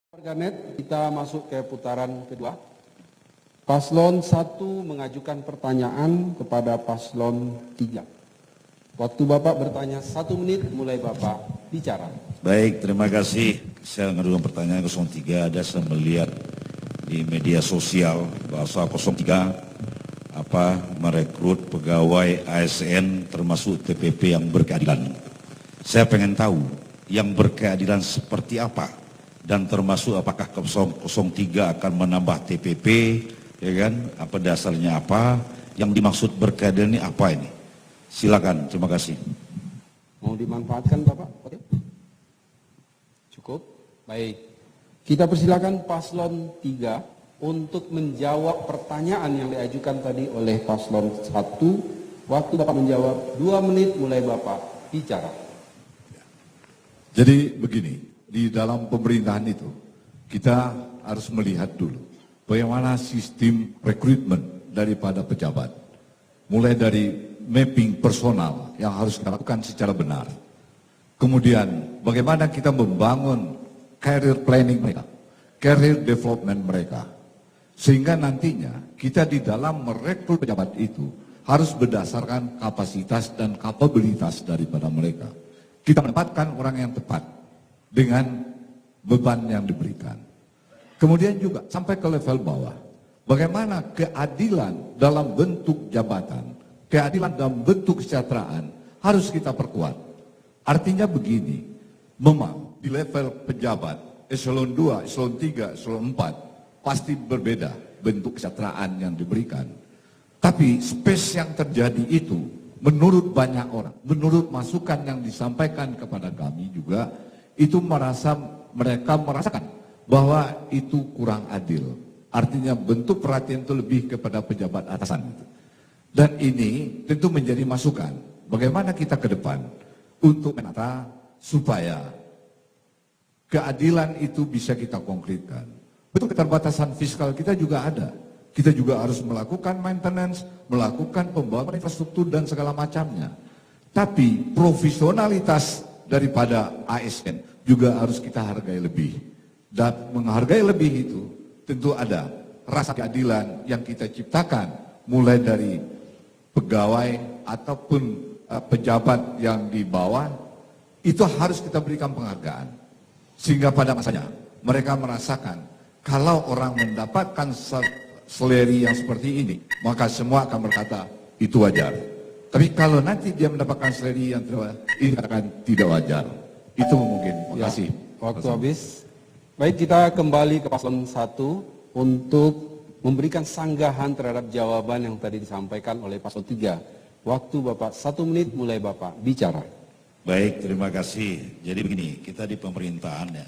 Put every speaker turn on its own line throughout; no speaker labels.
Warganet, kita masuk ke putaran kedua. Paslon 1 mengajukan pertanyaan kepada Paslon 3. Waktu Bapak bertanya 1 menit, mulai Bapak bicara.
Baik, terima kasih. Saya mengajukan pertanyaan 03. Ada saya melihat di media sosial bahwa 03 merekrut pegawai ASN termasuk TPP yang berkeadilan. Saya pengen tahu yang berkeadilan seperti apa, dan termasuk apakah 03 akan menambah TPP, ya kan? Apa dasarnya, apa yang dimaksud berkeadilan ini, apa ini? Silakan, terima kasih.
Mau dimanfaatkan Bapak? Cukup? Baik. Kita persilakan Paslon 3 untuk menjawab pertanyaan yang diajukan tadi oleh Paslon 1. Waktu Bapak menjawab 2 menit, mulai Bapak bicara.
Jadi begini, di dalam pemerintahan itu kita harus melihat dulu bagaimana sistem rekrutmen daripada pejabat. Mulai dari mapping personal yang harus dilakukan secara benar. Kemudian bagaimana kita membangun career planning mereka, career development mereka. Sehingga nantinya kita di dalam merekrut pejabat itu harus berdasarkan kapasitas dan kapabilitas daripada mereka. Kita menempatkan orang yang tepat dengan beban yang diberikan. Kemudian juga sampai ke level bawah. Bagaimana keadilan dalam bentuk jabatan, keadilan dalam bentuk kesejahteraan harus kita perkuat. Artinya begini, memang di level pejabat, eselon 2, eselon 3, eselon 4, pasti berbeda bentuk kesejahteraan yang diberikan. Tapi space yang terjadi itu, menurut banyak orang, menurut masukan yang disampaikan kepada kami juga, itu mereka merasakan bahwa itu kurang adil. Artinya bentuk perhatian itu lebih kepada pejabat atasan. Dan ini tentu menjadi masukan. Bagaimana kita ke depan untuk menata supaya keadilan itu bisa kita konkretkan. Betul, keterbatasan fiskal kita juga ada. Kita juga harus melakukan maintenance, melakukan pembangunan infrastruktur dan segala macamnya. Tapi profesionalitas daripada ASN juga harus kita hargai lebih. Dan menghargai lebih itu tentu ada rasa keadilan yang kita ciptakan mulai dari pegawai ataupun pejabat yang di bawah, itu harus kita berikan penghargaan. Sehingga pada masanya mereka merasakan kalau orang mendapatkan salary yang seperti ini, maka semua akan berkata itu wajar. Tapi kalau nanti dia mendapatkan salary yang ini katakan tidak wajar, itu mungkin. Terima kasih.
Waktu habis. Baik, kita kembali ke Paslon 1 untuk memberikan sanggahan terhadap jawaban yang tadi disampaikan oleh Paslon 3. Waktu Bapak 1 menit, mulai Bapak bicara.
Baik, terima kasih. Jadi begini, kita di pemerintahan ya,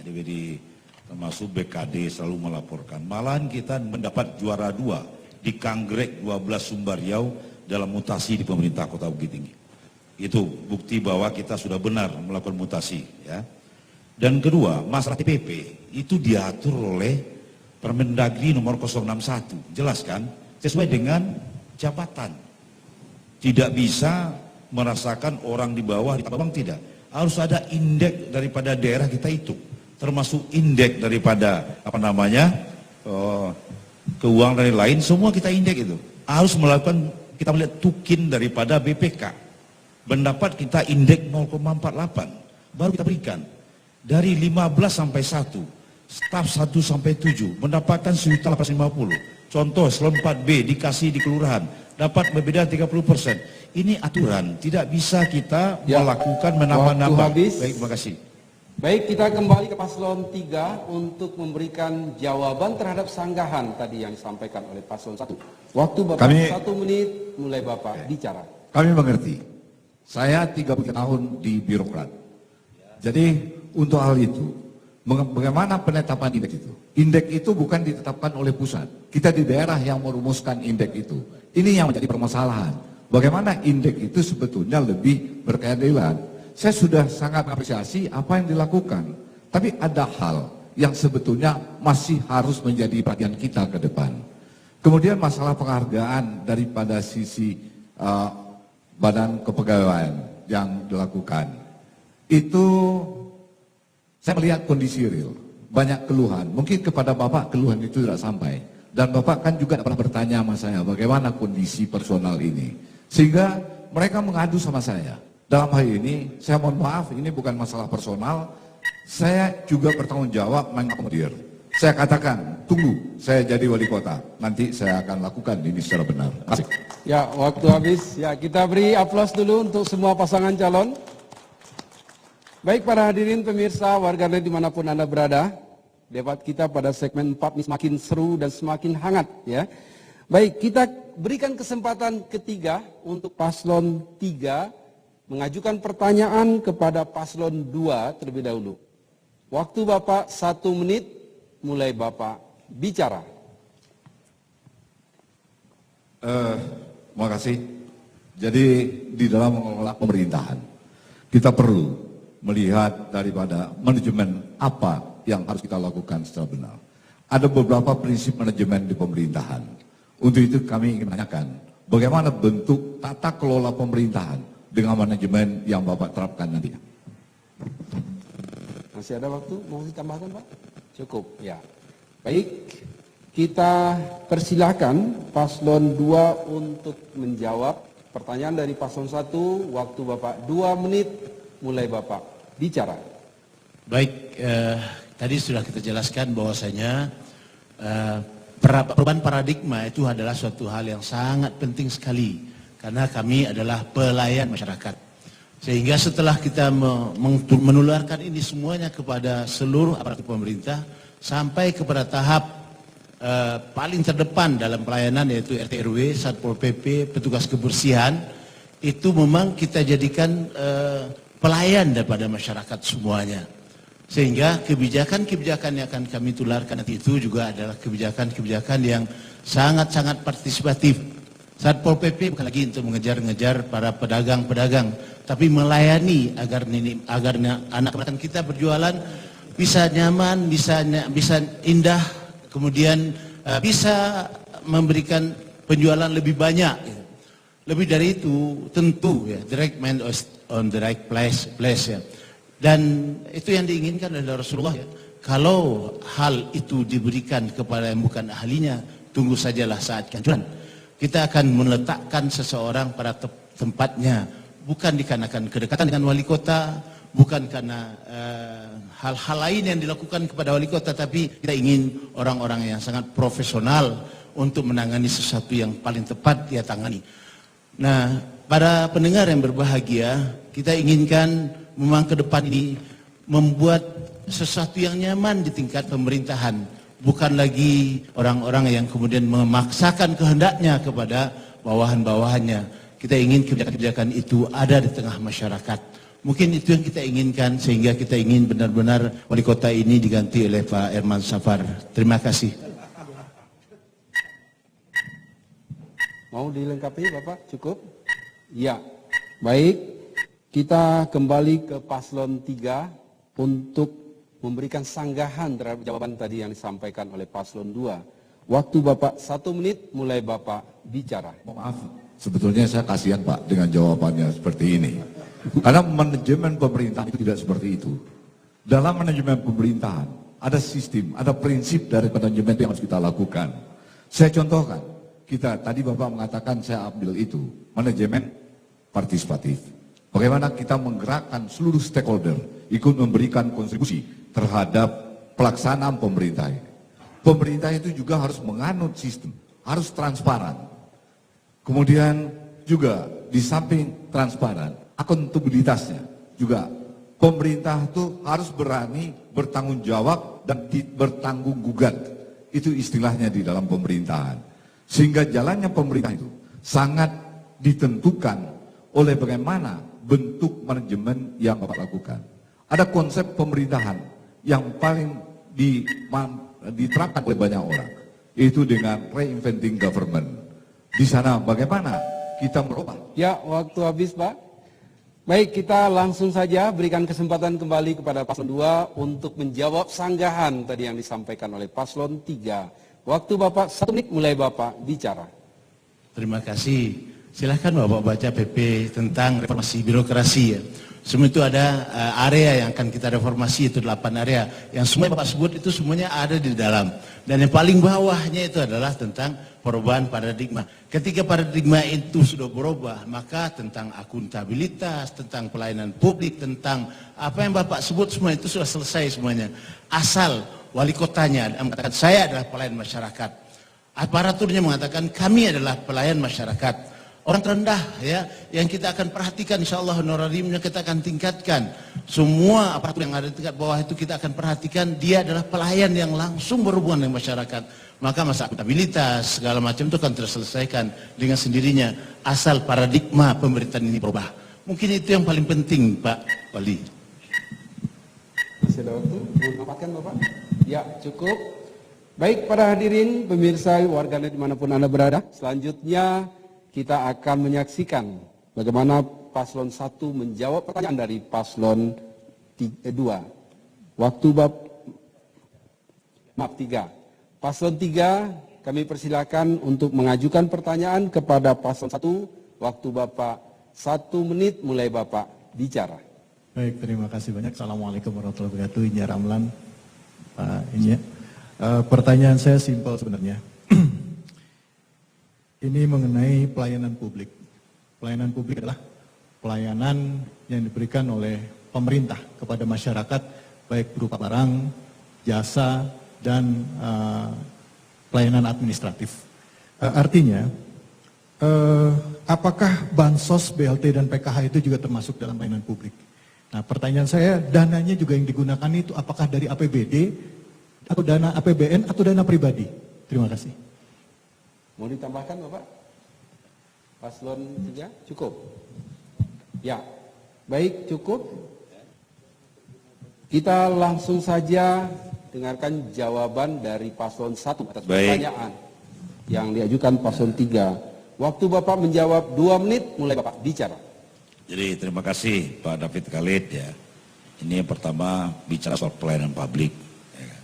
termasuk BKD selalu melaporkan. Malahan kita mendapat juara 2 di Kanggrek 12 Sumbar Riau dalam mutasi di pemerintah Kota Bukit Tinggi. Itu bukti bahwa kita sudah benar melakukan mutasi, ya. Dan kedua, masalah TPP itu diatur oleh Permendagri nomor 061, jelas kan? Sesuai dengan jabatan. Tidak bisa merasakan orang di bawah, di bawah tidak. Harus ada indeks daripada daerah kita itu. Termasuk indeks daripada keuangan dan lain, semua kita indeks itu. Harus melakukan, kita melihat tukin daripada BPK. Mendapat kita indeks 0,48, baru kita berikan. Dari 15 sampai 1, staf 1 sampai 7, mendapatkan 1.850. Contoh, eselon 4B dikasih di kelurahan, dapat berbeda 30%. Ini aturan, tidak bisa kita melakukan menambah-nambah. Baik, terima kasih.
Baik, kita kembali ke Paslon 3 untuk memberikan jawaban terhadap sanggahan tadi yang disampaikan oleh Paslon 1. Waktu Bapak 1 menit, mulai Bapak bicara.
Kami mengerti. Saya 30 tahun di birokrat. Jadi untuk hal itu, bagaimana penetapan indeks itu? Indeks itu bukan ditetapkan oleh pusat. Kita di daerah yang merumuskan indeks itu. Ini yang menjadi permasalahan. Bagaimana indeks itu sebetulnya lebih berkeadilan. Saya sudah sangat apresiasi apa yang dilakukan. Tapi ada hal yang sebetulnya masih harus menjadi perhatian kita ke depan. Kemudian masalah penghargaan daripada sisi badan kepegawaian yang dilakukan. Itu saya melihat kondisi real. banyak keluhan. Mungkin kepada Bapak keluhan itu tidak sampai. Dan Bapak kan juga pernah bertanya sama saya bagaimana kondisi personal ini. Sehingga mereka mengadu sama saya. Dalam hal ini, saya mohon maaf, ini bukan masalah personal. Saya juga bertanggung jawab mengakomodir. Saya katakan, tunggu saya jadi wali kota. Nanti saya akan lakukan ini secara benar. Asik.
Ya, waktu habis. Ya, kita beri aplaus dulu untuk semua pasangan calon. Baik para hadirin pemirsa, warganet dimanapun Anda berada. Debat kita pada segmen 4 ini semakin seru dan semakin hangat. Ya. Baik, kita berikan kesempatan ketiga untuk paslon 3 mengajukan pertanyaan kepada paslon 2 terlebih dahulu. Waktu Bapak 1 menit, mulai Bapak bicara.
Terima kasih. Jadi di dalam mengelola pemerintahan, kita perlu melihat daripada manajemen apa yang harus kita lakukan secara benar. Ada beberapa prinsip manajemen di pemerintahan. Untuk itu kami ingin menanyakan, bagaimana bentuk tata kelola pemerintahan dengan manajemen yang Bapak terapkan nanti.
Masih ada waktu? Mau ditambahkan Pak? Cukup, ya. Baik, kita persilakan paslon 2 untuk menjawab pertanyaan dari paslon 1. Waktu Bapak 2 menit, mulai Bapak bicara.
Baik, tadi sudah kita jelaskan bahwasanya perubahan paradigma itu adalah suatu hal yang sangat penting sekali. Karena kami adalah pelayan masyarakat. Sehingga setelah kita menularkan ini semuanya kepada seluruh aparatur pemerintah, sampai kepada tahap paling terdepan dalam pelayanan yaitu RT RW, Satpol PP, petugas kebersihan, itu memang kita jadikan pelayan daripada masyarakat semuanya. Sehingga kebijakan-kebijakan yang akan kami tularkan nanti itu juga adalah kebijakan-kebijakan yang sangat-sangat partisipatif. Satpol PP bukan lagi untuk mengejar-ngejar para pedagang-pedagang, tapi melayani agar anak-anak kita berjualan bisa nyaman, bisa indah, kemudian bisa memberikan penjualan lebih banyak. Lebih dari itu tentu ya, direct man on the right place ya. Dan itu yang diinginkan oleh Rasulullah ya. Kalau hal itu diberikan kepada yang bukan ahlinya, tunggu sajalah saat kehancuran. Kita akan meletakkan seseorang pada tempatnya, bukan dikarenakan kedekatan dengan wali kota, bukan karena hal-hal lain yang dilakukan kepada wali kota, tapi kita ingin orang-orang yang sangat profesional untuk menangani sesuatu yang paling tepat dia tangani. Nah, para pendengar yang berbahagia, kita inginkan memang ke depan ini membuat sesuatu yang nyaman di tingkat pemerintahan. Bukan lagi orang-orang yang kemudian memaksakan kehendaknya kepada bawahan-bawahannya. Kita ingin kebijakan-kebijakan itu ada di tengah masyarakat. Mungkin itu yang kita inginkan, sehingga kita ingin benar-benar wali kota ini diganti oleh Pak Herman Safar. Terima kasih.
Mau dilengkapi Bapak? Cukup? Ya. Baik, kita kembali ke paslon 3 untuk memberikan sanggahan terhadap jawaban tadi yang disampaikan oleh paslon 2. Waktu Bapak 1 menit, mulai Bapak bicara.
Maaf, sebetulnya saya kasihan Pak dengan jawabannya seperti ini. Karena manajemen pemerintahan itu tidak seperti itu. Dalam manajemen pemerintahan, ada sistem, ada prinsip dari manajemen yang harus kita lakukan. Saya contohkan, tadi Bapak mengatakan saya ambil itu, manajemen partisipatif. Bagaimana kita menggerakkan seluruh stakeholder ikut memberikan kontribusi terhadap pelaksanaan pemerintah. Pemerintah itu juga harus menganut sistem, harus transparan. Kemudian juga di samping transparan, akuntabilitasnya juga pemerintah itu harus berani bertanggung jawab dan bertanggung gugat. Itu istilahnya di dalam pemerintahan. Sehingga jalannya pemerintah itu sangat ditentukan oleh bagaimana bentuk manajemen yang Bapak lakukan. Ada konsep pemerintahan yang paling diterapkan oleh banyak orang, yaitu dengan reinventing government. Di sana bagaimana kita merubah?
Ya, waktu habis Pak. Baik, kita langsung saja berikan kesempatan kembali kepada paslon 2 untuk menjawab sanggahan tadi yang disampaikan oleh paslon 3. Waktu Bapak 1 menit, mulai Bapak bicara.
Terima kasih. Silahkan Bapak baca PP tentang reformasi birokrasi ya. Semua itu ada area yang akan kita reformasi, itu 8 area. Yang semua Bapak sebut itu semuanya ada di dalam. Dan yang paling bawahnya itu adalah tentang perubahan paradigma. Ketika paradigma itu sudah berubah, maka tentang akuntabilitas, tentang pelayanan publik, tentang apa yang Bapak sebut semua itu sudah selesai semuanya. Asal wali kotanya mengatakan saya adalah pelayan masyarakat. Aparaturnya mengatakan kami adalah pelayan masyarakat. Orang terendah ya, yang kita akan perhatikan insyaallah honorariumnya kita akan tingkatkan. Semua aparatur yang ada di tingkat bawah itu kita akan perhatikan dia adalah pelayan yang langsung berhubungan dengan masyarakat. Maka masalah akuntabilitas segala macam itu akan terselesaikan dengan sendirinya asal paradigma pemerintahan ini berubah. Mungkin itu yang paling penting Pak Wali.
Masih ada waktu? Mau tambahkan Bapak? Ya, cukup. Baik para hadirin, pemirsa, warganet dimanapun Anda berada, selanjutnya kita akan menyaksikan bagaimana paslon 1 menjawab pertanyaan dari paslon 2. Waktu maaf 3. Paslon 3 kami persilakan untuk mengajukan pertanyaan kepada paslon 1. Waktu Bapak 1 menit mulai Bapak bicara.
Baik, terima kasih banyak. Assalamualaikum warahmatullahi wabarakatuh. Inya Ramlan, Pak Inya. Pertanyaan saya simpel sebenarnya. Ini mengenai pelayanan publik. Pelayanan publik adalah pelayanan yang diberikan oleh pemerintah kepada masyarakat, baik berupa barang, jasa, dan pelayanan administratif. Artinya, apakah Bansos, BLT, dan PKH itu juga termasuk dalam pelayanan publik? Nah, pertanyaan saya, dananya juga yang digunakan itu apakah dari APBD, atau dana APBN, atau dana pribadi? Terima kasih.
Mau ditambahkan Bapak? Paslon 3 cukup? Ya, baik cukup. Kita langsung saja dengarkan jawaban dari paslon 1 atas pertanyaan yang diajukan paslon 3. Waktu Bapak menjawab 2 menit, mulai Bapak bicara.
Jadi terima kasih Pak David Khalid ya. Ini yang pertama bicara soal pelayanan publik. Ya.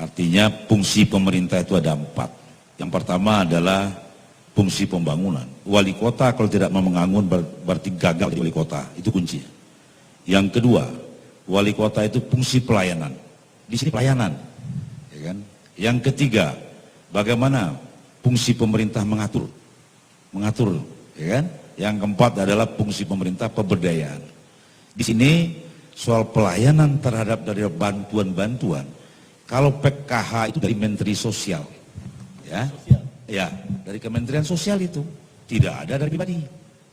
Artinya fungsi pemerintah itu ada 4. Yang pertama adalah fungsi pembangunan. Wali kota kalau tidak mau mengangun berarti gagal di wali kota. Itu kuncinya. Yang kedua, wali kota itu fungsi pelayanan. Di sini pelayanan. Ya kan? Yang ketiga, bagaimana fungsi pemerintah mengatur. Mengatur. Ya kan? Yang keempat adalah fungsi pemerintah pemberdayaan. Di sini soal pelayanan terhadap dari bantuan-bantuan. Kalau PKH itu dari Menteri Sosial. Ya, dari Kementerian Sosial itu tidak ada dari pribadi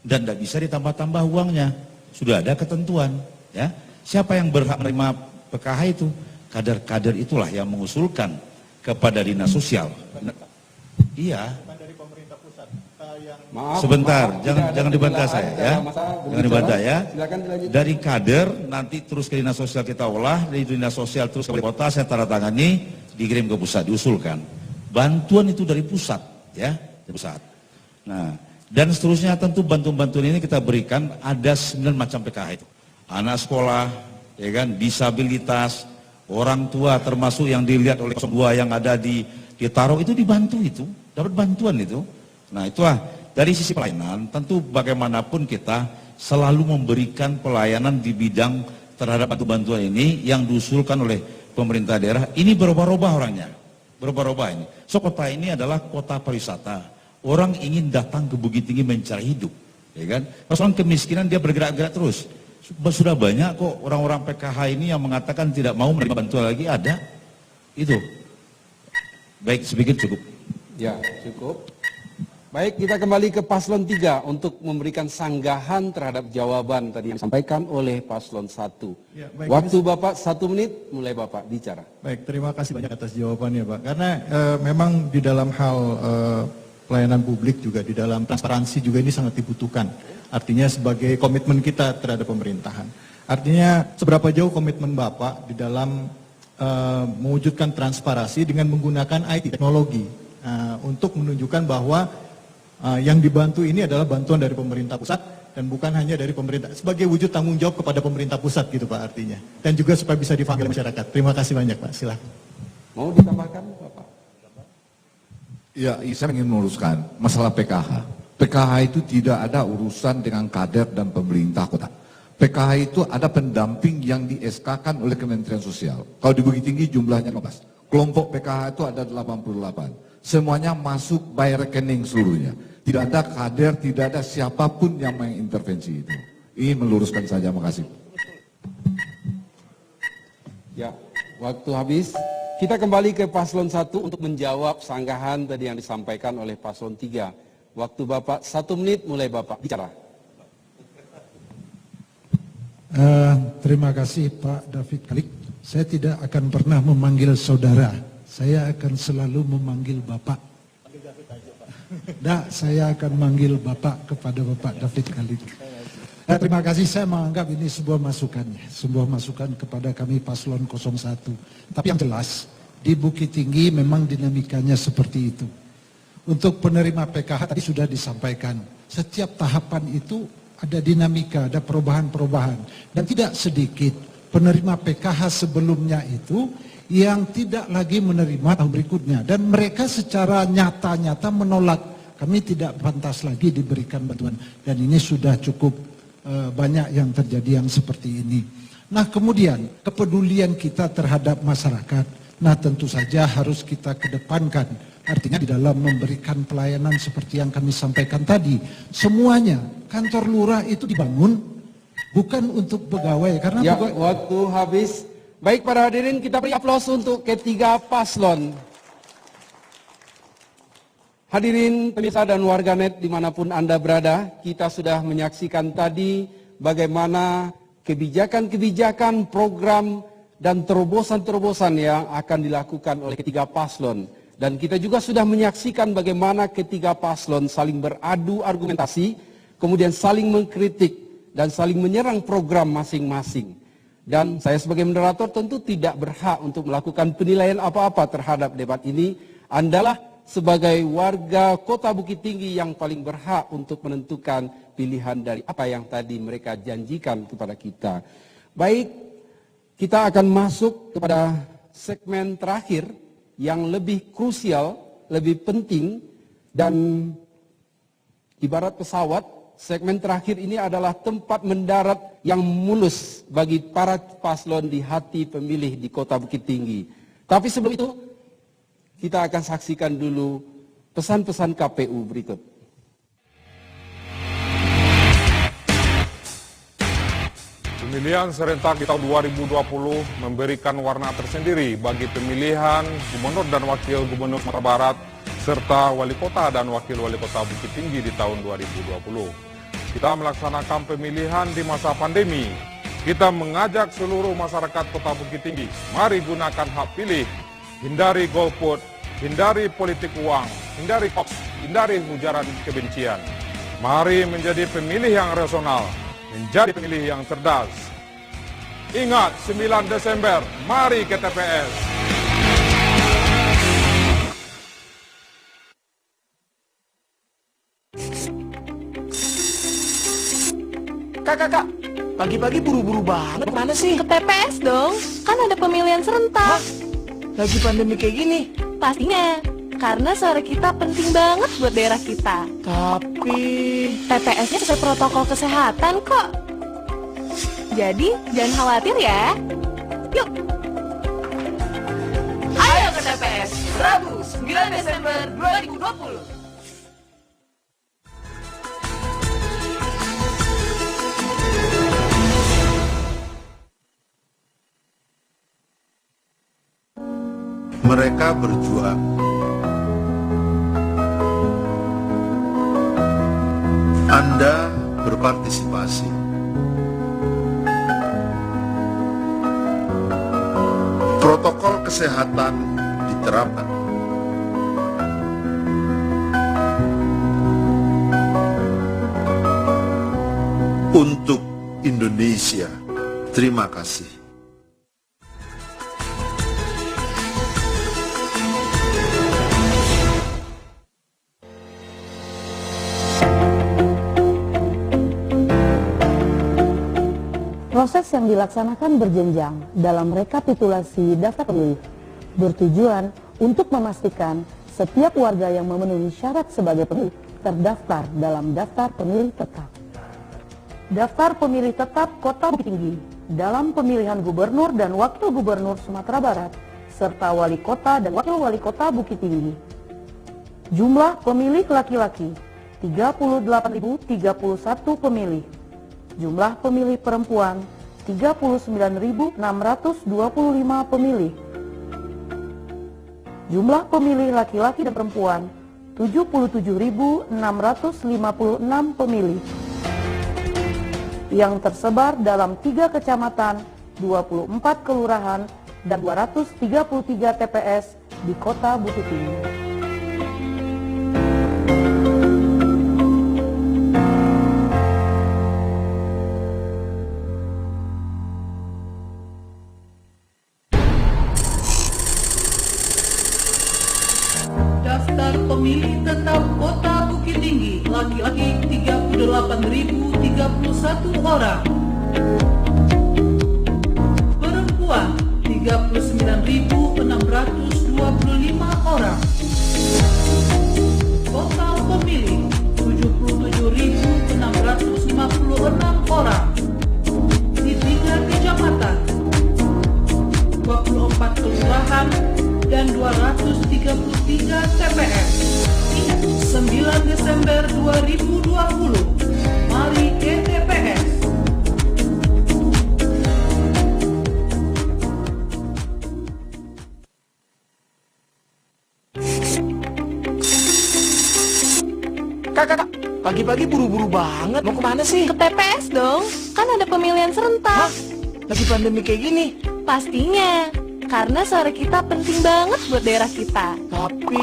dan tidak bisa ditambah-tambah uangnya. Sudah ada ketentuan. Ya, siapa yang berhak menerima PKH itu? Kader-kader itulah yang mengusulkan kepada dinas sosial. Iya.
Maaf,
sebentar,
maaf,
jangan dibantah saya ya. Jangan dibantah ya. Dari kader nanti terus ke dinas sosial kita olah, dari dinas sosial terus ke wali kota saya tanda tangani, dikirim ke pusat diusulkan. Bantuan itu dari pusat, ya, dari pusat. Nah, dan seterusnya tentu bantuan-bantuan ini kita berikan ada 9 macam PKH itu. Anak sekolah, ya kan, disabilitas, orang tua termasuk yang dilihat oleh 02 yang ada ditaruh itu dibantu itu, dapat bantuan itu. Nah, itulah dari sisi pelayanan, tentu bagaimanapun kita selalu memberikan pelayanan di bidang terhadap bantuan ini yang diusulkan oleh pemerintah daerah. Ini berubah-ubah orangnya. Berubah-ubah ini. So kota ini adalah kota pariwisata. Orang ingin datang ke Bukit Tinggi mencari hidup, ya kan? Persoalan kemiskinan dia bergerak-gerak terus. Sudah banyak kok orang-orang PKH ini yang mengatakan tidak mau menerima bantuan lagi, ada. Itu. Baik, sedikit cukup.
Ya, cukup. Baik, kita kembali ke paslon 3 untuk memberikan sanggahan terhadap jawaban tadi yang disampaikan oleh paslon 1.
Ya, baik,
waktu Bapak 1 menit, mulai Bapak bicara.
Baik, terima kasih banyak atas jawabannya Pak. Karena memang di dalam hal pelayanan publik juga, di dalam transparansi juga ini sangat dibutuhkan. Artinya sebagai komitmen kita terhadap pemerintahan. Artinya seberapa jauh komitmen Bapak di dalam mewujudkan transparansi dengan menggunakan IT, teknologi, untuk menunjukkan bahwa yang dibantu ini adalah bantuan dari pemerintah pusat dan bukan hanya dari pemerintah, sebagai wujud tanggung jawab kepada pemerintah pusat gitu Pak artinya. Dan juga supaya bisa dipanggil masyarakat. Terima kasih banyak Pak, silakan.
Mau ditambahkan Bapak?
Ya, saya ingin meluruskan masalah PKH. PKH itu tidak ada urusan dengan kader dan pemerintah kota. PKH itu ada pendamping yang di SK-kan oleh Kementerian Sosial. Kalau di Bukit Tinggi jumlahnya 15. Kelompok PKH itu ada 88. Semuanya masuk by rekening seluruhnya. Tidak ada kader, tidak ada siapapun yang mengintervensi itu. Ini meluruskan saja, makasih.
Ya, waktu habis. Kita kembali ke paslon 1 untuk menjawab sanggahan tadi yang disampaikan oleh paslon 3. Waktu Bapak 1 menit, mulai Bapak bicara.
Terima kasih Pak David Kalik. Saya tidak akan pernah memanggil saudara. Saya akan selalu memanggil Bapak. Saya akan manggil Bapak kepada Bapak David Kalik. Terima kasih, saya menganggap ini sebuah masukan, sebuah masukan kepada kami paslon 01. Tapi yang jelas, di Bukit Tinggi memang dinamikanya seperti itu. Untuk penerima PKH tadi sudah disampaikan, setiap tahapan itu ada dinamika, ada perubahan-perubahan. Dan tidak sedikit penerima PKH sebelumnya itu yang tidak lagi menerima tahun berikutnya. Dan mereka secara nyata-nyata menolak, kami tidak pantas lagi diberikan bantuan. Dan ini sudah cukup banyak yang terjadi yang seperti ini. Nah kemudian kepedulian kita terhadap masyarakat, nah tentu saja harus kita kedepankan. Artinya di dalam memberikan pelayanan seperti yang kami sampaikan tadi, semuanya kantor lurah itu dibangun bukan untuk pegawai. Karena
ya, waktu habis. Baik para hadirin, kita beri aplaus untuk ketiga paslon. Hadirin pemirsa dan warganet dimanapun Anda berada, kita sudah menyaksikan tadi bagaimana kebijakan-kebijakan, program, dan terobosan-terobosan yang akan dilakukan oleh ketiga paslon. Dan kita juga sudah menyaksikan bagaimana ketiga paslon saling beradu argumentasi, kemudian saling mengkritik, dan saling menyerang program masing-masing. Dan saya sebagai moderator tentu tidak berhak untuk melakukan penilaian apa-apa terhadap debat ini. Andalah sebagai warga Kota Bukit Tinggi yang paling berhak untuk menentukan pilihan dari apa yang tadi mereka janjikan kepada kita. Baik, kita akan masuk kepada segmen terakhir yang lebih krusial, lebih penting, dan ibarat pesawat, segmen terakhir ini adalah tempat mendarat yang mulus bagi para paslon di hati pemilih di Kota Bukit Tinggi. Tapi sebelum itu, kita akan saksikan dulu pesan-pesan KPU berikut.
Pemilihan serentak di tahun 2020 memberikan warna tersendiri bagi pemilihan gubernur dan wakil gubernur Sumatera Barat serta wali kota dan wakil wali kota Bukit Tinggi di tahun 2020. Kita melaksanakan pemilihan di masa pandemi. Kita mengajak seluruh masyarakat Kota Bukit Tinggi, mari gunakan hak pilih. Hindari golput, hindari politik uang, hindari hoax, hindari ujaran kebencian. Mari menjadi pemilih yang rasional, menjadi pemilih yang cerdas. Ingat, 9 Desember, mari ke TPS.
Kak, pagi-pagi buru-buru banget, mana sih?
Ke TPS dong, kan ada pemilihan serentak.
Hah? Lagi pandemi kayak gini?
Pastinya, karena suara kita penting banget buat daerah kita.
Tapi
TPS-nya sesuai protokol kesehatan kok. Jadi, jangan khawatir ya. Yuk!
ayo ke TPS, Rabu 9 Desember 2020.
Mereka berjuang. Anda berpartisipasi. Protokol kesehatan diterapkan. Untuk Indonesia, terima kasih.
Proses yang dilaksanakan berjenjang dalam rekapitulasi daftar pemilih bertujuan untuk memastikan setiap warga yang memenuhi syarat sebagai pemilih terdaftar dalam daftar pemilih tetap. Daftar pemilih tetap Kota Bukit Tinggi dalam pemilihan gubernur dan wakil gubernur Sumatera Barat, serta wali kota dan wakil wali kota Bukit Tinggi. Jumlah pemilih laki-laki 38.031 pemilih. Jumlah pemilih perempuan 39.625 pemilih. Jumlah pemilih laki-laki dan perempuan 77.656 pemilih. Yang tersebar dalam 3 kecamatan, 24 kelurahan, dan 233 TPS di Kota Bukit Tinggi.
Daftar pemilih tetap Kota Bukit Tinggi, laki-laki 38.031 orang, perempuan 39.625 orang, total pemilih 77.656 orang di 3 kecamatan, 24 kelurahan, dan 233 TPS. 9 Desember 2020, mari ke TPS.
Kak, pagi-pagi buru-buru banget. Mau kemana sih?
Ke TPS dong, kan ada pemilihan serentak.
Hah? Lagi pandemi kayak gini?
Pastinya, karena suara kita penting banget buat daerah kita.
Tapi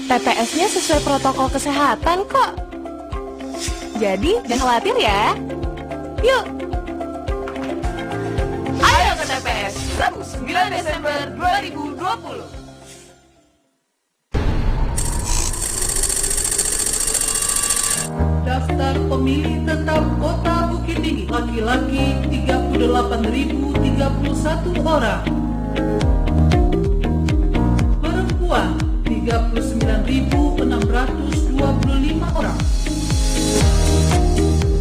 TPS-nya sesuai protokol kesehatan kok. Jadi, jangan khawatir ya. Yuk!
ayo ke TPS, Rabu 9 Desember 2020.
Daftar pemilih tetap Kota Bukit Tinggi, laki-laki 38.031 orang, perempuan 39.625 orang,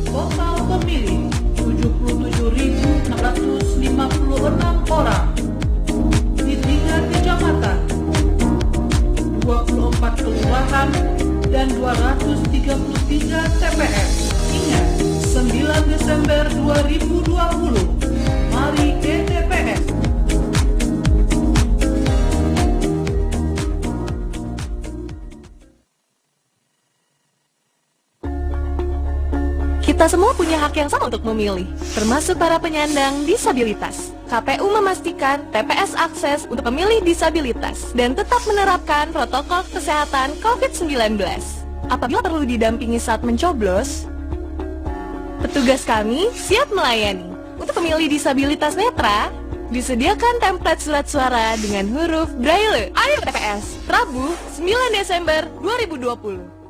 total pemilih 77.656 orang di 3 kecamatan, 24 kelurahan, dan 233 TPS. Ingat, 9 Desember 2020, mari ke TPS.
Kita semua punya hak yang sama untuk memilih, termasuk para penyandang disabilitas. KPU memastikan TPS akses untuk pemilih disabilitas dan tetap menerapkan protokol kesehatan COVID-19. Apabila perlu didampingi saat mencoblos, petugas kami siap melayani. Untuk pemilih disabilitas netra, disediakan template surat suara dengan huruf Braille. Ayo ke TPS, Rabu 9 Desember 2020.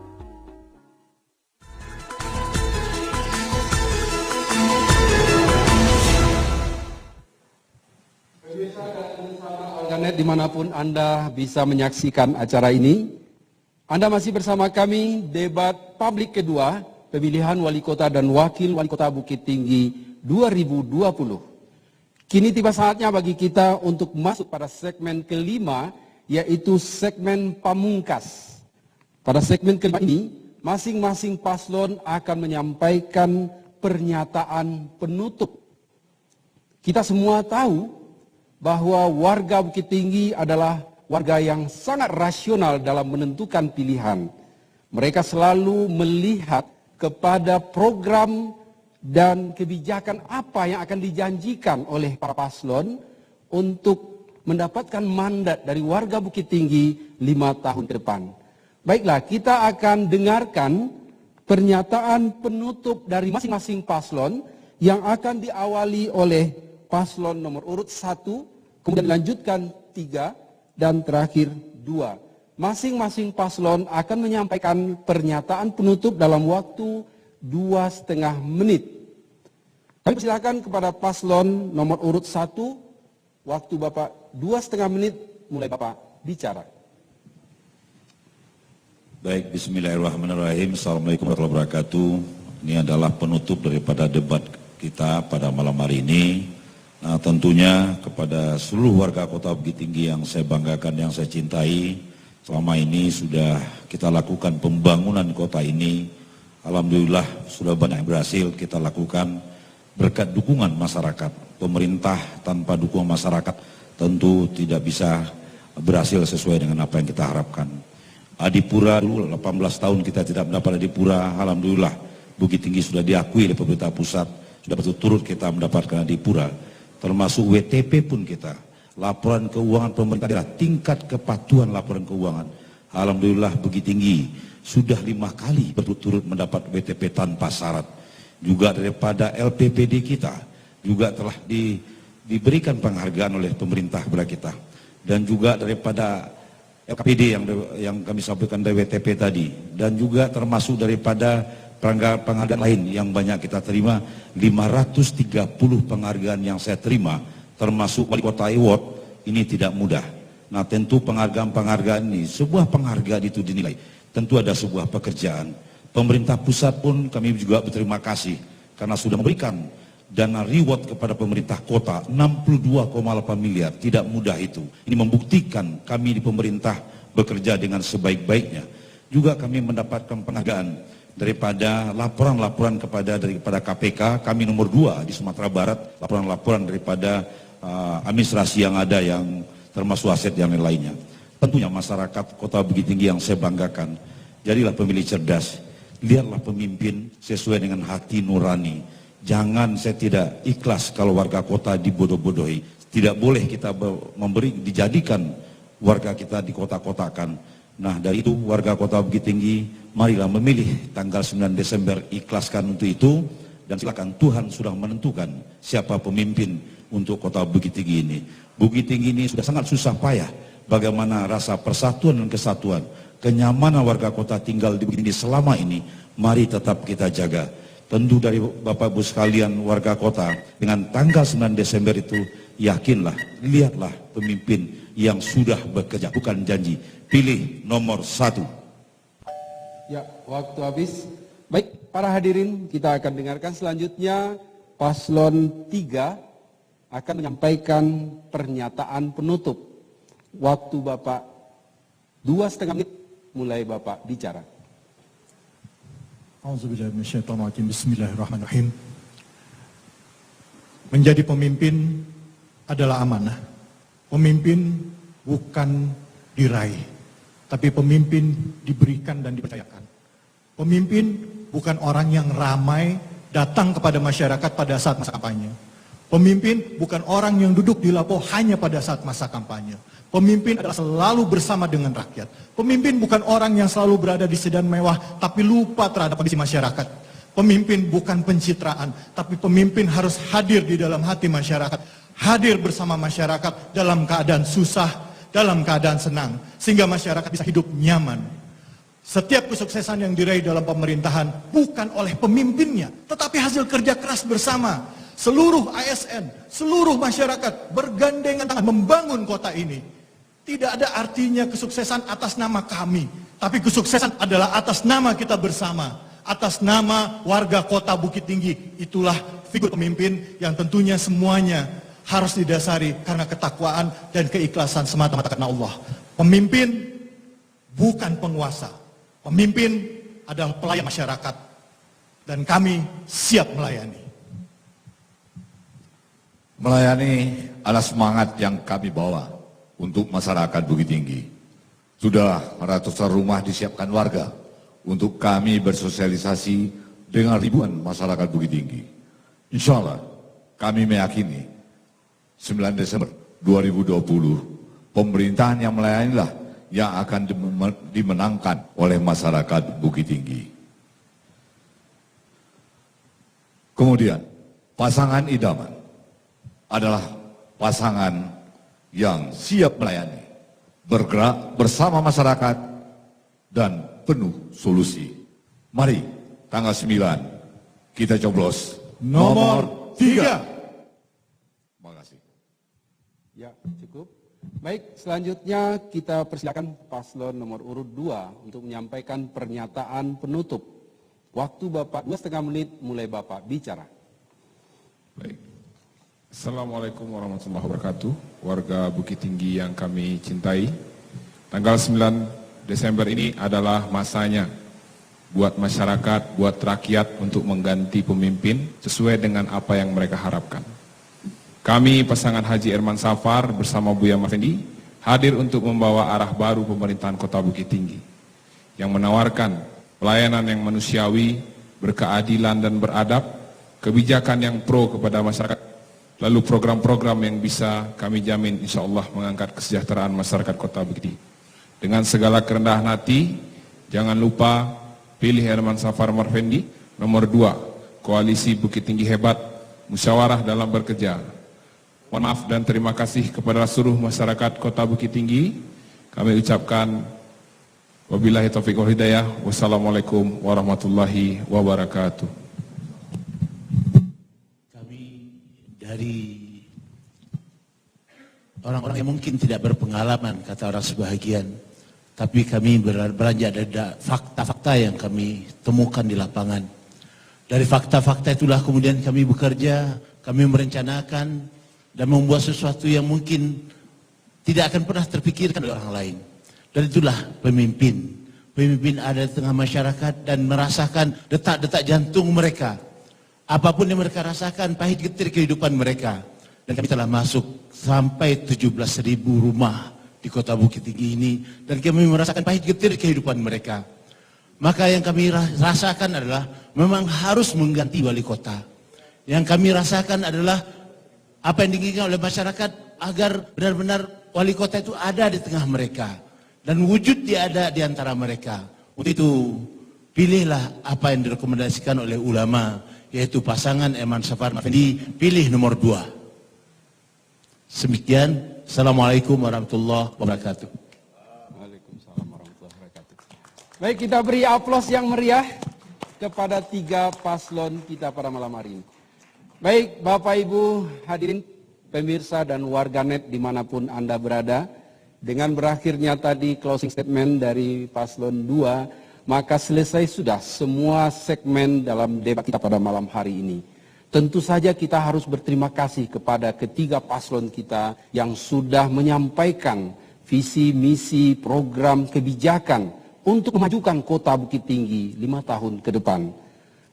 Internet dimanapun Anda bisa menyaksikan acara ini, Anda masih bersama kami debat publik kedua pemilihan wali kota dan wakil wali kota Bukit Tinggi 2020. Kini tiba saatnya bagi kita untuk masuk pada segmen kelima, yaitu segmen pamungkas. Pada segmen kelima ini, masing-masing paslon akan menyampaikan pernyataan penutup. Kita semua tahu bahwa warga Bukit Tinggi adalah warga yang sangat rasional dalam menentukan pilihan. Mereka selalu melihat kepada program dan kebijakan apa yang akan dijanjikan oleh para paslon untuk mendapatkan mandat dari warga Bukit Tinggi 5 tahun ke depan. Baiklah, kita akan dengarkan pernyataan penutup dari masing-masing paslon yang akan diawali oleh paslon nomor urut 1, kemudian dilanjutkan 3, dan terakhir 2. Masing-masing paslon akan menyampaikan pernyataan penutup dalam waktu 2,5 menit. Kami persilakan kepada paslon nomor urut 1, waktu Bapak 2,5 menit, mulai Bapak bicara.
Baik, bismillahirrahmanirrahim. Assalamualaikum warahmatullahi wabarakatuh. Ini adalah penutup daripada debat kita pada malam hari ini. Nah, tentunya kepada seluruh warga Kota Bukit Tinggi yang saya banggakan, yang saya cintai, selama ini sudah kita lakukan pembangunan kota ini. Alhamdulillah sudah banyak berhasil kita lakukan berkat dukungan masyarakat. Pemerintah tanpa dukungan masyarakat tentu tidak bisa berhasil sesuai dengan apa yang kita harapkan. Adipura dulu 18 tahun kita tidak mendapat Adipura. Alhamdulillah Bukit Tinggi sudah diakui oleh pemerintah pusat, sudah berturut-turut kita mendapatkan Adipura. Termasuk WTP pun kita, laporan keuangan pemerintah daerah, tingkat kepatuhan laporan keuangan. Alhamdulillah Bukit Tinggi sudah 5 kali berturut-turut mendapat WTP tanpa syarat. Juga daripada LPPD kita juga telah diberikan penghargaan oleh pemerintah kepada kita. Dan juga daripada LKPD yang kami sampaikan dari WTP tadi. Dan juga termasuk daripada penghargaan lain yang banyak kita terima. 530 penghargaan yang saya terima, termasuk Wali Kota Award, ini tidak mudah. Nah, tentu penghargaan ini, sebuah penghargaan itu dinilai, tentu ada sebuah pekerjaan. Pemerintah pusat pun kami juga berterima kasih karena sudah memberikan dana reward kepada pemerintah kota 62,8 miliar. Tidak mudah itu. Ini membuktikan kami di pemerintah bekerja dengan sebaik-baiknya. Juga kami mendapatkan penghargaan daripada laporan-laporan daripada KPK, kami nomor 2 di Sumatera Barat, laporan-laporan daripada administrasi yang ada yang termasuk aset yang lainnya. Tentunya masyarakat Kota Bukit Tinggi yang saya banggakan, jadilah pemilih cerdas, lihatlah pemimpin sesuai dengan hati nurani. Jangan, saya tidak ikhlas kalau warga kota dibodoh-bodohi. Tidak boleh kita dijadikan warga kita dikotak-kotakan. Nah, dari itu warga Kota Bukit Tinggi, marilah memilih tanggal 9 Desember, ikhlaskan untuk itu, dan silakan Tuhan sudah menentukan siapa pemimpin untuk Kota Bukit Tinggi ini. Bukit Tinggi ini sudah sangat susah payah, bagaimana rasa persatuan dan kesatuan, kenyamanan warga kota tinggal di Bukit Tinggi selama ini, mari tetap kita jaga. Tentu dari Bapak Ibu sekalian warga kota, dengan tanggal 9 Desember itu, yakinlah, lihatlah pemimpin yang sudah bekerja, bukan janji. Pilih nomor 1.
Ya, waktu habis. Baik, para hadirin, kita akan dengarkan selanjutnya paslon 3 akan menyampaikan pernyataan penutup. Waktu Bapak 2,5 menit, mulai Bapak bicara.
Bismillahirrahmanirrahim. Menjadi pemimpin adalah amanah. Pemimpin bukan diraih, tapi pemimpin diberikan dan dipercayakan. Pemimpin bukan orang yang ramai datang kepada masyarakat pada saat masa kampanye. Pemimpin bukan orang yang duduk di lapo hanya pada saat masa kampanye. Pemimpin adalah selalu bersama dengan rakyat. Pemimpin bukan orang yang selalu berada di sedan mewah tapi lupa terhadap kondisi masyarakat. Pemimpin bukan pencitraan, tapi pemimpin harus hadir di dalam hati masyarakat. Hadir bersama masyarakat dalam keadaan susah, dalam keadaan senang, sehingga masyarakat bisa hidup nyaman. Setiap kesuksesan yang diraih dalam pemerintahan bukan oleh pemimpinnya, tetapi hasil kerja keras bersama. Seluruh ASN, seluruh masyarakat bergandengan tangan membangun kota ini. Tidak ada artinya kesuksesan atas nama kami, tapi kesuksesan adalah atas nama kita bersama, atas nama warga Kota Bukit Tinggi. Itulah figur pemimpin yang tentunya semuanya harus didasari karena ketakwaan dan keikhlasan semata-mata karena Allah. Pemimpin bukan penguasa. Pemimpin adalah pelayan masyarakat. Dan kami siap melayani.
Melayani adalah semangat yang kami bawa untuk masyarakat Bukit Tinggi. Sudah ratusan rumah disiapkan warga untuk kami bersosialisasi dengan ribuan masyarakat Bukit Tinggi. Insya Allah kami meyakini 9 Desember 2020 pemerintahan yang melayanilah yang akan dimenangkan oleh masyarakat Bukit Tinggi. Kemudian pasangan idaman adalah pasangan yang siap melayani, bergerak bersama masyarakat, dan penuh solusi. Mari, tanggal 9, kita coblos nomor 3. Terima kasih.
Ya, cukup. Baik, selanjutnya kita persilakan paslon nomor urut 2 untuk menyampaikan pernyataan penutup. Waktu Bapak 2,5 menit mulai Bapak bicara.
Baik. Assalamualaikum warahmatullahi wabarakatuh. Warga Bukit Tinggi yang kami cintai. Tanggal 9 Desember ini adalah masanya buat masyarakat, buat rakyat untuk mengganti pemimpin sesuai dengan apa yang mereka harapkan. Kami pasangan Haji Herman Safar bersama Buya Effendi hadir untuk membawa arah baru pemerintahan Kota Bukit Tinggi yang menawarkan pelayanan yang manusiawi, berkeadilan dan beradab, kebijakan yang pro kepada masyarakat, lalu program-program yang bisa kami jamin insya Allah mengangkat kesejahteraan masyarakat Kota Bukit Tinggi. Dengan segala kerendahan hati, jangan lupa pilih Herman Safar Marfendi, nomor 2, Koalisi Bukit Tinggi Hebat, musyawarah dalam bekerja. Mohon maaf dan terima kasih kepada seluruh masyarakat Kota Bukit Tinggi. Kami ucapkan wabillahi taufiq wal hidayah. Wassalamualaikum warahmatullahi wabarakatuh.
Kami dari orang-orang yang mungkin tidak berpengalaman, kata orang sebahagian, tapi kami beranjak dari fakta-fakta yang kami temukan di lapangan. Dari fakta-fakta itulah kemudian kami bekerja, kami merencanakan dan membuat sesuatu yang mungkin tidak akan pernah terpikirkan oleh orang lain. Dan itulah pemimpin. Pemimpin ada di tengah masyarakat dan merasakan detak-detak jantung mereka. Apapun yang mereka rasakan, pahit getir kehidupan mereka. Dan kami telah masuk sampai 17.000 rumah di Kota Bukit Tinggi ini. Dan kami merasakan pahit getir kehidupan mereka. Maka yang kami rasakan adalah memang harus mengganti wali kota. Yang kami rasakan adalah apa yang diinginkan oleh masyarakat agar benar-benar wali kota itu ada di tengah mereka. Dan wujud dia ada di antara mereka. Untuk itu pilihlah apa yang direkomendasikan oleh ulama, yaitu pasangan Herman Safar Marfendi, pilih nomor 2. Demikian, Assalamualaikum warahmatullahi wabarakatuh.
Waalaikumsalam warahmatullahi wabarakatuh. Baik, kita beri aplaus yang meriah kepada 3 paslon kita pada malam hari ini. Baik, Bapak Ibu hadirin, pemirsa dan warganet dimanapun Anda berada, dengan berakhirnya tadi closing statement dari paslon 2, maka selesai sudah semua segmen dalam debat kita pada malam hari ini. Tentu saja kita harus berterima kasih kepada ketiga paslon kita yang sudah menyampaikan visi, misi, program, kebijakan untuk memajukan Kota Bukit Tinggi 5 tahun ke depan.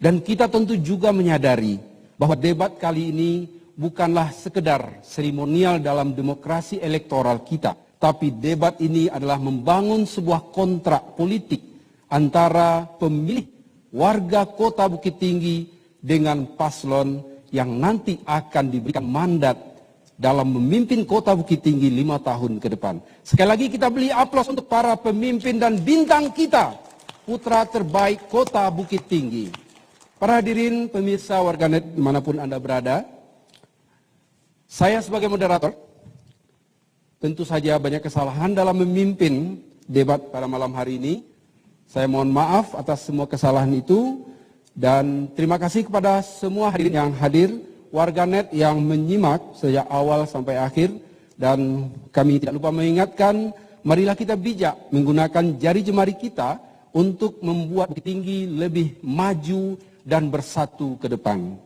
Dan kita tentu juga menyadari bahwa debat kali ini bukanlah sekedar seremonial dalam demokrasi elektoral kita, tapi debat ini adalah membangun sebuah kontrak politik antara pemilih warga Kota Bukit Tinggi dengan paslon yang nanti akan diberikan mandat dalam memimpin Kota Bukit Tinggi 5 tahun ke depan. Sekali lagi kita beri aplaus untuk para pemimpin dan bintang kita, putra terbaik Kota Bukit Tinggi. Para hadirin pemirsa warganet dimanapun Anda berada, saya sebagai moderator tentu saja banyak kesalahan dalam memimpin debat pada malam hari ini. Saya mohon maaf atas semua kesalahan itu dan terima kasih kepada semua hadirin yang hadir, warganet yang menyimak sejak awal sampai akhir, dan kami tidak lupa mengingatkan, marilah kita bijak menggunakan jari jemari kita untuk membuat Bukit Tinggi lebih maju dan bersatu ke depan.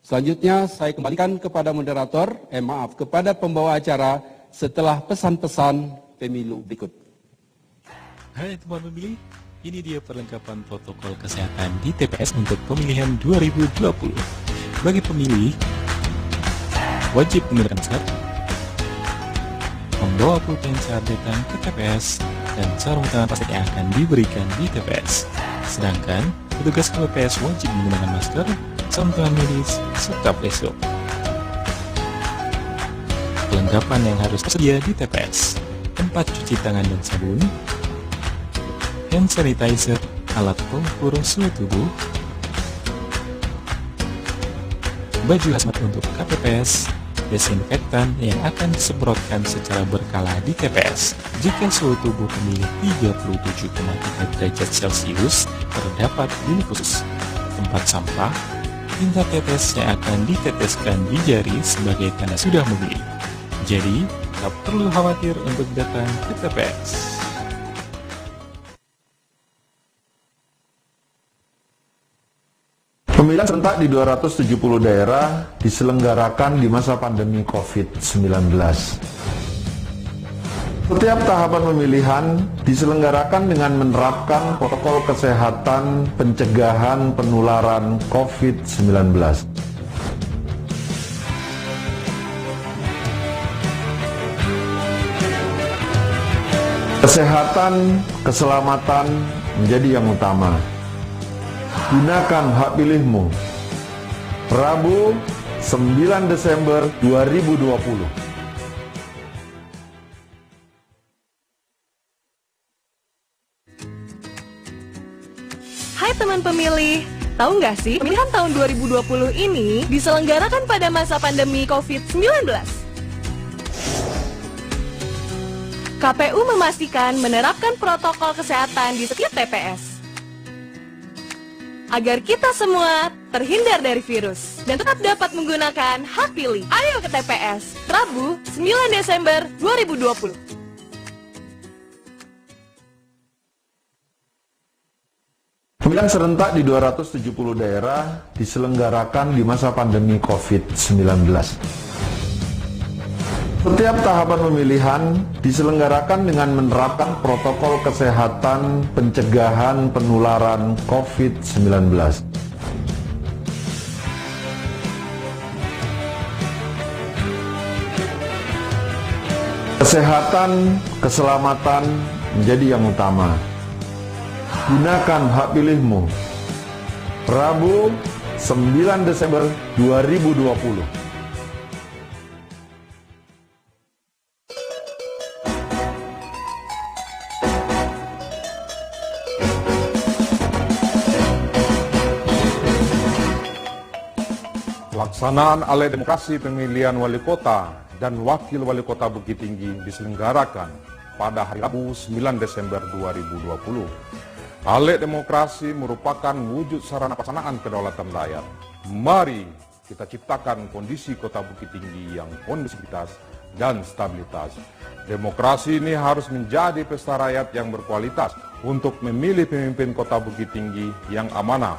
Selanjutnya saya kembalikan kepada moderator, kepada pembawa acara setelah pesan-pesan pemilu berikut.
Hai teman pemilih, ini dia perlengkapan protokol kesehatan di TPS untuk pemilihan 2020. Bagi pemilih, wajib menggunakan masker, membawa pulpen saat datang ke TPS, dan sarung tangan plastik yang akan diberikan di TPS. Sedangkan petugas KPPS wajib menggunakan masker, sarung tangan medis, serta face shield. Perlengkapan yang harus tersedia di TPS: tempat cuci tangan dan sabun, hand sanitizer, alat pengukur suhu tubuh, baju hazmat untuk KPPS, desinfektan yang akan disemprotkan secara berkala di TPS. Jika suhu tubuh pemilih 37,3 derajat Celcius, terdapat bilik khusus, tempat sampah, tinta tetes yang akan diteteskan di jari sebagai tanda sudah memilih. Jadi, tak perlu khawatir untuk datang ke TPS.
Pemilihan serentak di 270 daerah diselenggarakan di masa pandemi COVID-19. Setiap tahapan pemilihan diselenggarakan dengan menerapkan protokol kesehatan pencegahan penularan COVID-19. Kesehatan, keselamatan menjadi yang utama. Gunakan hak pilihmu. Rabu, 9 Desember 2020.
Hai teman pemilih, tahu nggak sih pemilihan tahun 2020 ini diselenggarakan pada masa pandemi COVID-19? KPU memastikan menerapkan protokol kesehatan di setiap TPS agar kita semua terhindar dari virus dan tetap dapat menggunakan hak pilih. Ayo ke TPS, Rabu 9 Desember 2020.
Pemilihan serentak di 270 daerah diselenggarakan di masa pandemi COVID-19. Setiap tahapan pemilihan diselenggarakan dengan menerapkan protokol kesehatan pencegahan penularan COVID-19. Kesehatan, keselamatan menjadi yang utama. Gunakan hak pilihmu. Rabu, 9 Desember 2020.
Pelaksanaan Ale Demokrasi Pemilihan Wali Kota dan Wakil Wali Kota Bukit Tinggi diselenggarakan pada hari Rabu 9 Desember 2020. Ale Demokrasi merupakan wujud sarana pelaksanaan kedaulatan rakyat. Mari kita ciptakan kondisi Kota Bukit Tinggi yang kondisivitas dan stabilitas. Demokrasi ini harus menjadi pesta rakyat yang berkualitas untuk memilih pemimpin Kota Bukit Tinggi yang amanah.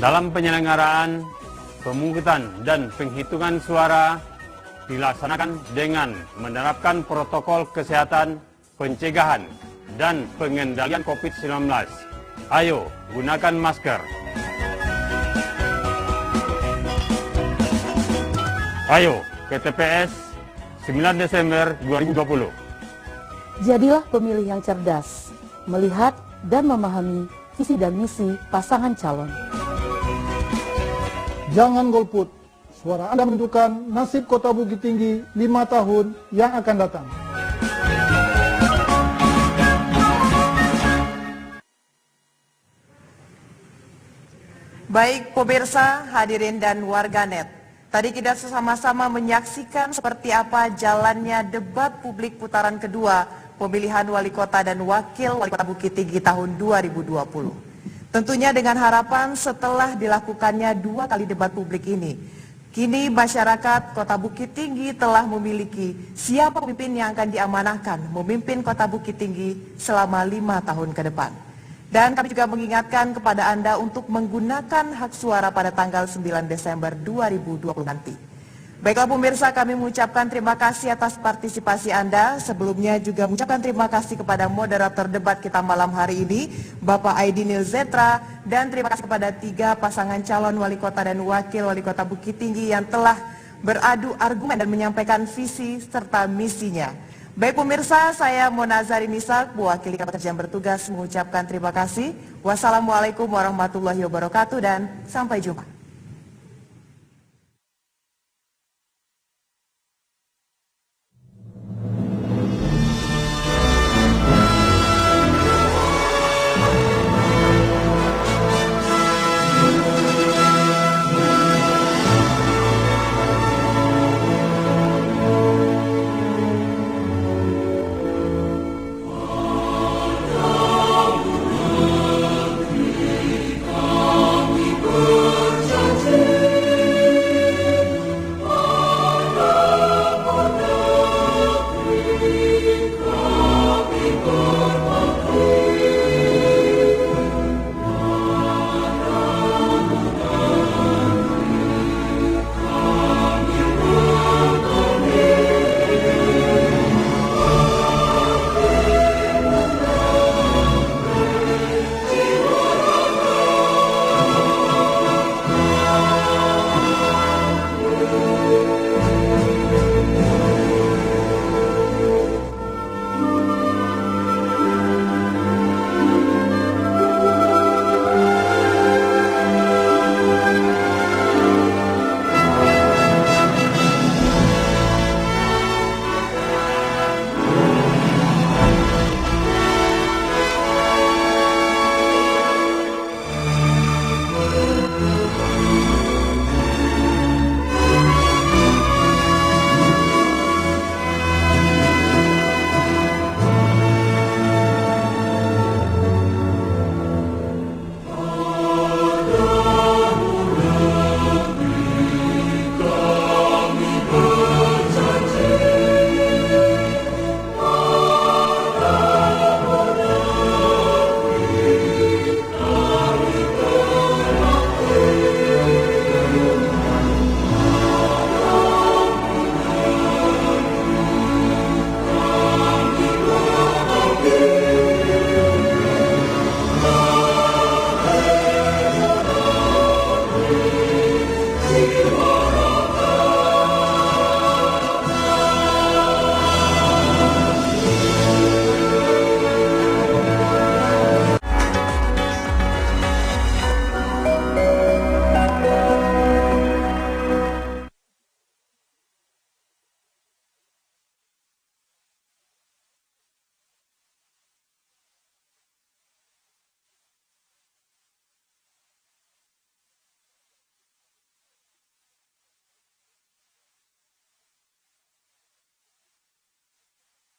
Dalam penyelenggaraan, pemungutan dan penghitungan suara dilaksanakan dengan menerapkan protokol kesehatan pencegahan dan pengendalian COVID-19. Ayo, gunakan masker. Ayo ke TPS 9 Desember 2020.
Jadilah pemilih yang cerdas, melihat dan memahami visi dan misi pasangan calon.
Jangan golput, suara Anda menentukan nasib Kota Bukit Tinggi 5 tahun yang akan datang.
Baik pemirsa, hadirin dan warganet, tadi kita sama-sama menyaksikan seperti apa jalannya debat publik putaran kedua pemilihan Wali Kota dan Wakil Wali Kota Bukit Tinggi tahun 2020. Tentunya dengan harapan setelah dilakukannya 2 kali debat publik ini, kini masyarakat Kota Bukit Tinggi telah memiliki siapa pemimpin yang akan diamanahkan memimpin Kota Bukit Tinggi selama 5 tahun ke depan. Dan kami juga mengingatkan kepada Anda untuk menggunakan hak suara pada tanggal 9 Desember 2020 nanti. Baiklah pemirsa, kami mengucapkan terima kasih atas partisipasi Anda. Sebelumnya juga mengucapkan terima kasih kepada moderator debat kita malam hari ini, Bapak Aidinil Zetra, dan terima kasih kepada 3 pasangan calon Wali Kota dan Wakil Wali Kota Bukit Tinggi yang telah beradu argumen dan menyampaikan visi serta misinya. Baik pemirsa, saya Mona Zarinisa, mewakili kerabat yang bertugas mengucapkan terima kasih. Wassalamualaikum warahmatullahi wabarakatuh dan sampai jumpa.